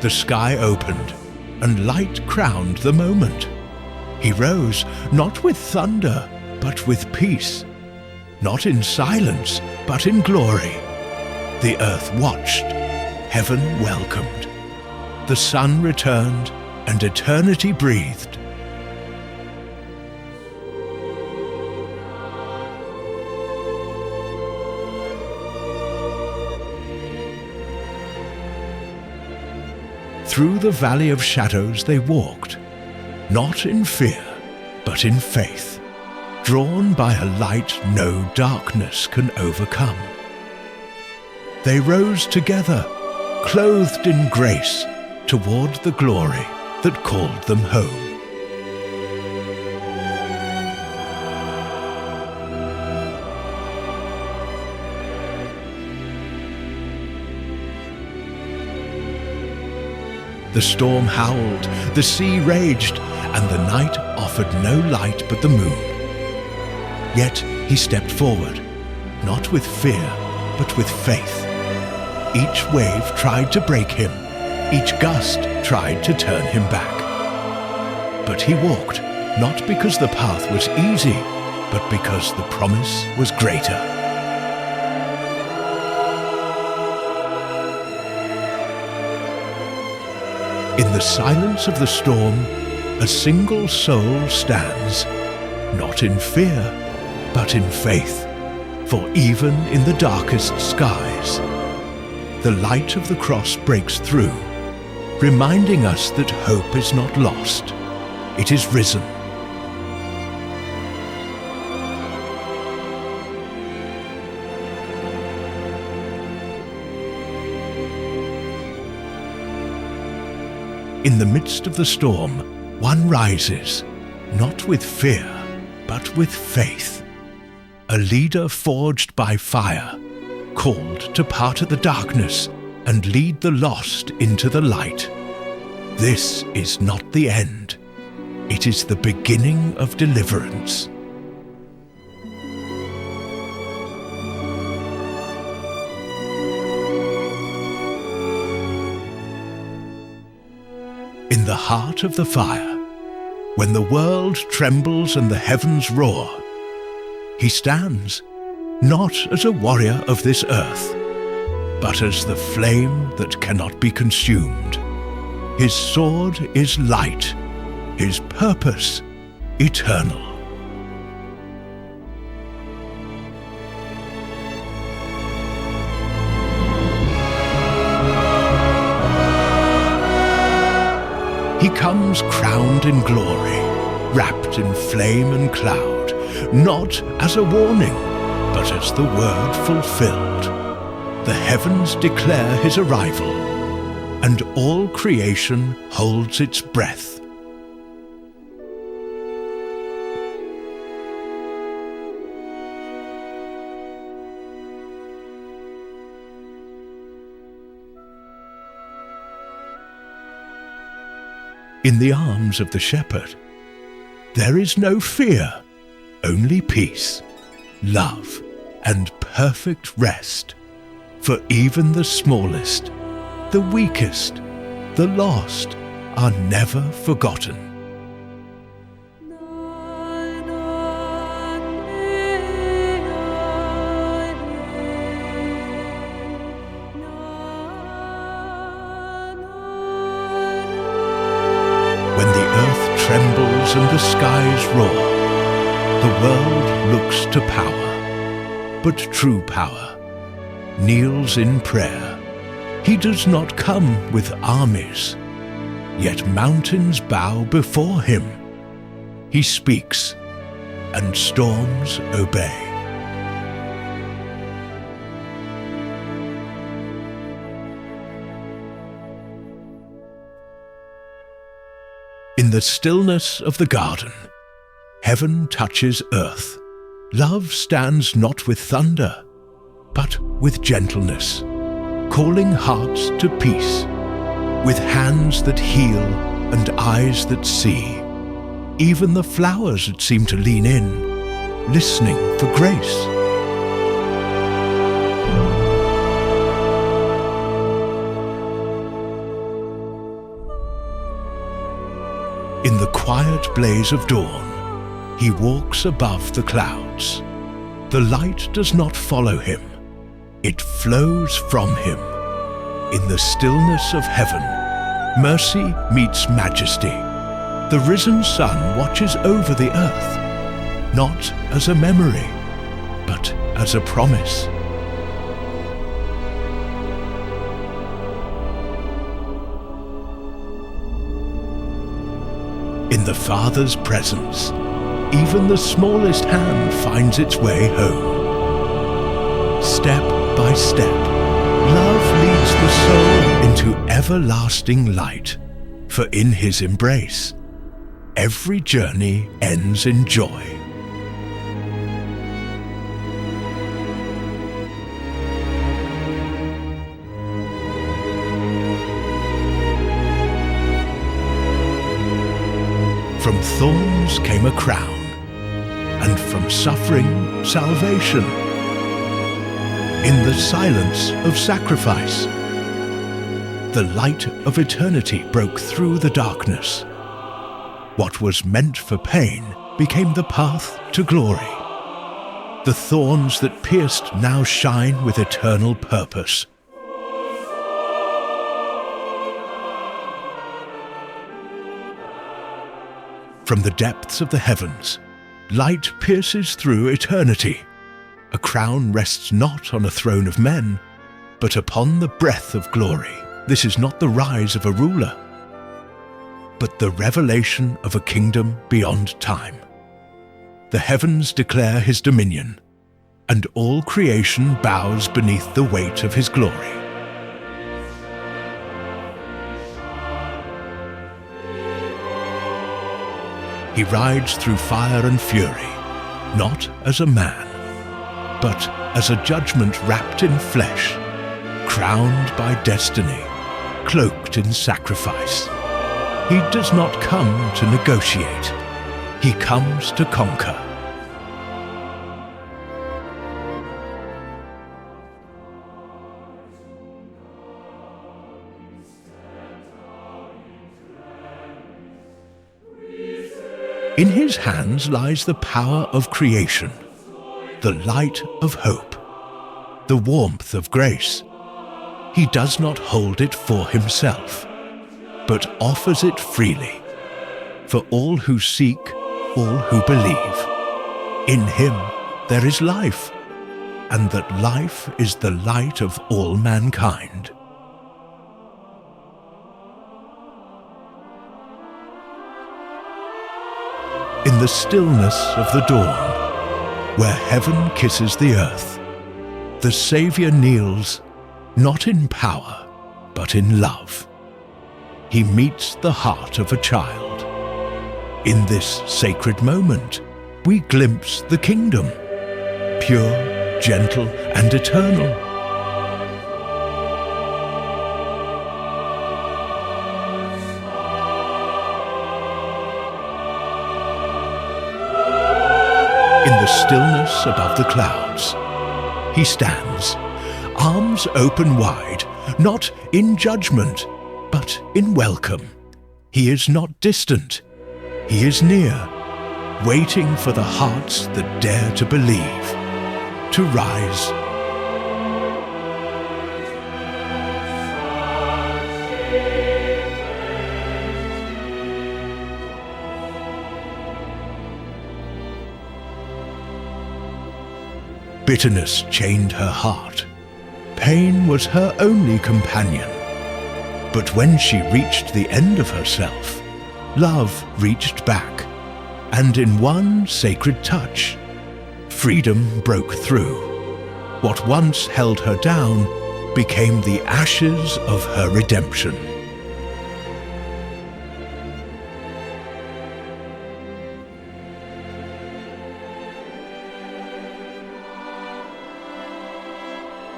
The sky opened, and light crowned the moment. He rose, not with thunder, but with peace. Not in silence, but in glory. The earth watched, heaven welcomed. The sun returned, and eternity breathed. Through the valley of shadows they walked, not in fear, but in faith, drawn by a light no darkness can overcome. They rose together, clothed in grace, toward the glory that called them home. The storm howled, the sea raged, and the night offered no light but the moon. Yet he stepped forward, not with fear, but with faith. Each wave tried to break him, each gust tried to turn him back. But he walked, not because the path was easy, but because the promise was greater. In the silence of the storm, a single soul stands, not in fear, but in faith. For even in the darkest skies, the light of the cross breaks through, reminding us that hope is not lost, it is risen. In the midst of the storm, one rises, not with fear, but with faith. A leader forged by fire, called to part the darkness and lead the lost into the light. This is not the end. It is the beginning of deliverance. In the heart of the fire, when the world trembles and the heavens roar, he stands, not as a warrior of this earth, but as the flame that cannot be consumed. His sword is light, his purpose eternal. He comes crowned in glory, wrapped in flame and cloud, not as a warning, but as the word fulfilled. The heavens declare his arrival, and all creation holds its breath. In the arms of the shepherd, there is no fear, only peace, love, and perfect rest. For even the smallest, the weakest, the lost are never forgotten. When the earth trembles and the skies roar, the world looks to power, but true power kneels in prayer. He does not come with armies, yet mountains bow before him. He speaks, and storms obey. In the stillness of the garden, heaven touches earth. Love stands not with thunder, but with gentleness, calling hearts to peace, with hands that heal and eyes that see. Even the flowers that seem to lean in, listening for grace. In the quiet blaze of dawn, he walks above the clouds. The light does not follow him. It flows from him. In the stillness of heaven, mercy meets majesty. The risen sun watches over the earth, not as a memory, but as a promise. In the Father's presence, even the smallest hand finds its way home. Step by step, love leads the soul into everlasting light, for in his embrace, every journey ends in joy. From thorns came a crown, and from suffering, salvation. In the silence of sacrifice, the light of eternity broke through the darkness. What was meant for pain became the path to glory. The thorns that pierced now shine with eternal purpose. From the depths of the heavens, light pierces through eternity. A crown rests not on a throne of men, but upon the breath of glory. This is not the rise of a ruler, but the revelation of a kingdom beyond time. The heavens declare his dominion, and all creation bows beneath the weight of his glory. He rides through fire and fury, not as a man, but as a judgment wrapped in flesh, crowned by destiny, cloaked in sacrifice. He does not come to negotiate. He comes to conquer. In his hands lies the power of creation, the light of hope, the warmth of grace. He does not hold it for himself, but offers it freely, for all who seek, all who believe. In him there is life, and that life is the light of all mankind. In the stillness of the dawn, where heaven kisses the earth, the Saviour kneels, not in power, but in love. He meets the heart of a child. In this sacred moment, we glimpse the kingdom, pure, gentle, and eternal. In the stillness above the clouds, he stands, arms open wide, not in judgment, but in welcome. He is not distant, he is near, waiting for the hearts that dare to believe, to rise. Bitterness chained her heart. Pain was her only companion. But when she reached the end of herself, love reached back, and in one sacred touch, freedom broke through. What once held her down became the ashes of her redemption.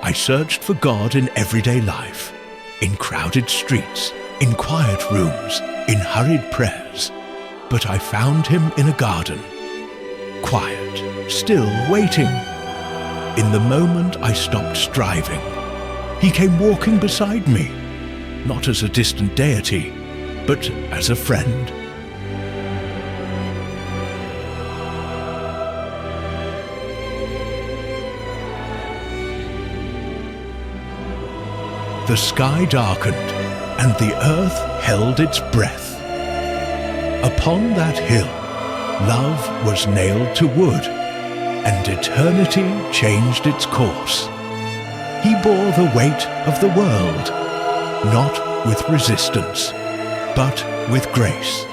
I searched for God in everyday life, in crowded streets, in quiet rooms, in hurried prayers, but I found him in a garden, quiet, still waiting. In the moment I stopped striving, he came walking beside me, not as a distant deity, but as a friend, the sky darkened, and the earth held its breath. Upon that hill, love was nailed to wood, and eternity changed its course. He bore the weight of the world, not with resistance, but with grace.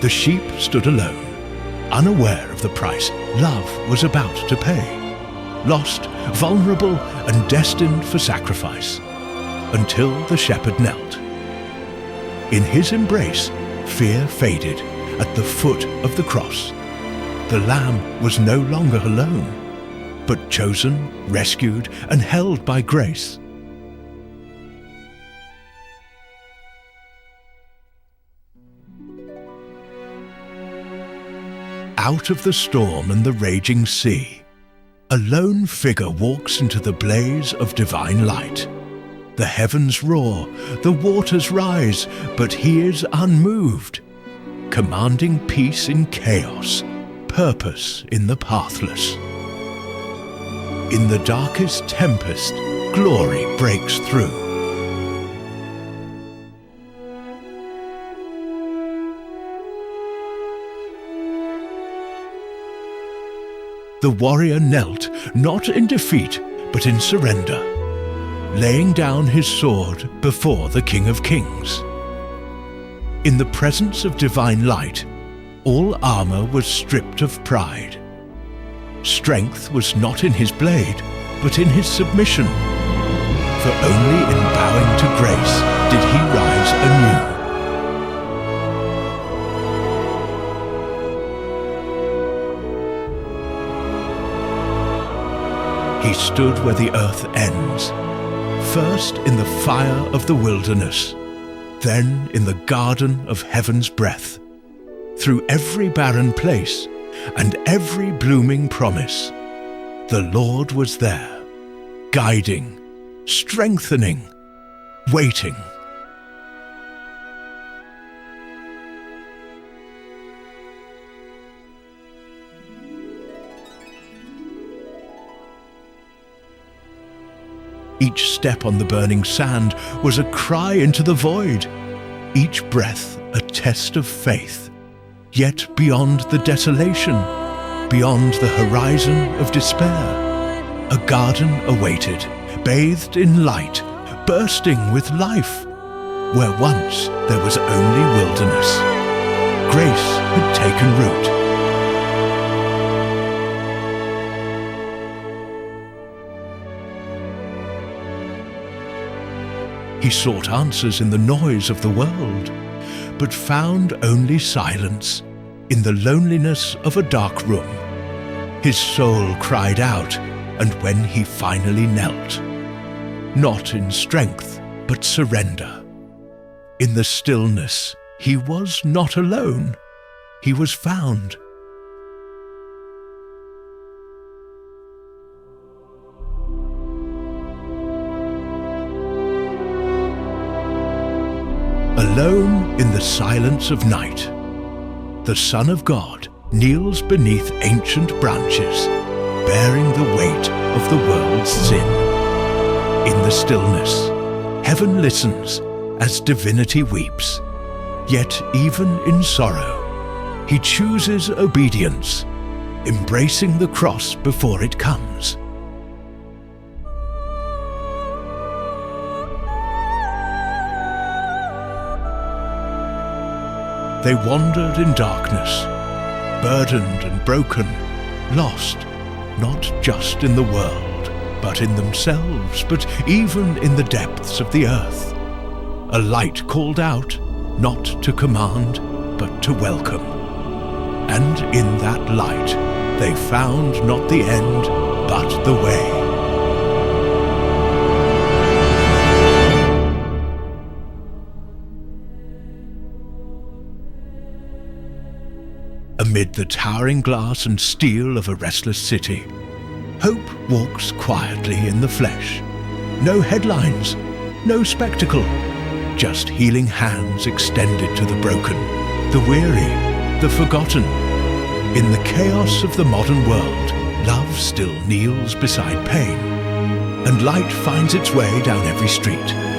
The sheep stood alone, unaware of the price love was about to pay, lost, vulnerable, and destined for sacrifice, until the shepherd knelt. In his embrace, fear faded at the foot of the cross. The lamb was no longer alone, but chosen, rescued, and held by grace. Out of the storm and the raging sea, a lone figure walks into the blaze of divine light. The heavens roar, the waters rise, but he is unmoved, commanding peace in chaos, purpose in the pathless. In the darkest tempest, glory breaks through. The warrior knelt, not in defeat, but in surrender, laying down his sword before the King of Kings. In the presence of divine light, all armor was stripped of pride. Strength was not in his blade, but in his submission, for only in bowing to grace did he rise anew. He stood where the earth ends, first in the fire of the wilderness, then in the garden of heaven's breath. Through every barren place and every blooming promise, the Lord was there, guiding, strengthening, waiting. Each step on the burning sand was a cry into the void, each breath a test of faith. Yet beyond the desolation, beyond the horizon of despair, a garden awaited, bathed in light, bursting with life, where once there was only wilderness. Grace had taken root. He sought answers in the noise of the world, but found only silence in the loneliness of a dark room. His soul cried out, and when he finally knelt, not in strength, but surrender. In the stillness, he was not alone. He was found. Alone in the silence of night, the Son of God kneels beneath ancient branches, bearing the weight of the world's sin. In the stillness, heaven listens as divinity weeps. Yet even in sorrow, he chooses obedience, embracing the cross before it comes. They wandered in darkness, burdened and broken, lost, not just in the world, but in themselves, but even in the depths of the earth. A light called out, not to command, but to welcome. And in that light, they found not the end, but the way. Amid the towering glass and steel of a restless city, hope walks quietly in the flesh. No headlines, no spectacle, just healing hands extended to the broken, the weary, the forgotten. In the chaos of the modern world, love still kneels beside pain, and light finds its way down every street.